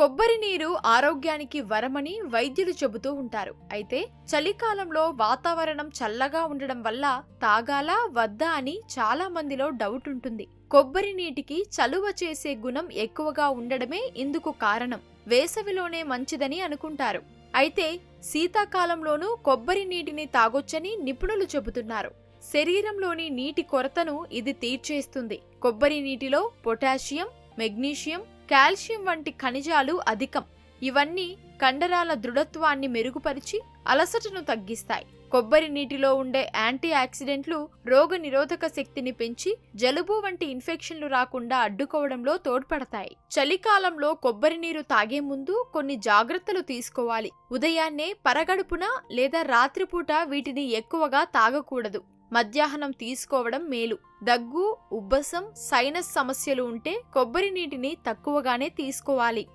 కొబ్బరి నీరు ఆరోగ్యానికి వరమని వైద్యులు చెబుతూ ఉంటారు. అయితే చలికాలంలో వాతావరణం చల్లగా ఉండడం వల్ల తాగాలా వద్దా అని చాలా మందిలో డౌట్ ఉంటుంది. కొబ్బరి నీటికి చలువ చేసే గుణం ఎక్కువగా ఉండడమే ఇందుకు కారణం. వేసవిలోనే మంచిదని అనుకుంటారు. అయితే శీతాకాలంలోనూ కొబ్బరి నీటిని తాగొచ్చని నిపుణులు చెబుతున్నారు. శరీరంలోని నీటి కొరతను ఇది తీర్చేస్తుంది. కొబ్బరి నీటిలో పొటాషియం, మెగ్నీషియం, కాల్షియం వంటి ఖనిజాలు అధికం. ఇవన్నీ కండరాల దృఢత్వాన్ని మెరుగుపరిచి అలసటను తగ్గిస్తాయి. కొబ్బరి నీటిలో ఉండే యాంటీ ఆక్సిడెంట్లు రోగ నిరోధక శక్తిని పెంచి జలుబు వంటి ఇన్ఫెక్షన్లు రాకుండా అడ్డుకోవడంలో తోడ్పడతాయి. చలికాలంలో కొబ్బరి నీరు తాగే ముందు కొన్ని జాగ్రత్తలు తీసుకోవాలి. ఉదయాన్నే పరగడుపున లేదా రాత్రిపూట వీటిని ఎక్కువగా తాగకూడదు. మధ్యాహ్నం తీసుకోవడం మేలు. దగ్గు, ఉబ్బసం, సైనస్ సమస్యలు ఉంటే కొబ్బరి నీటిని తక్కువగానే తీసుకోవాలి.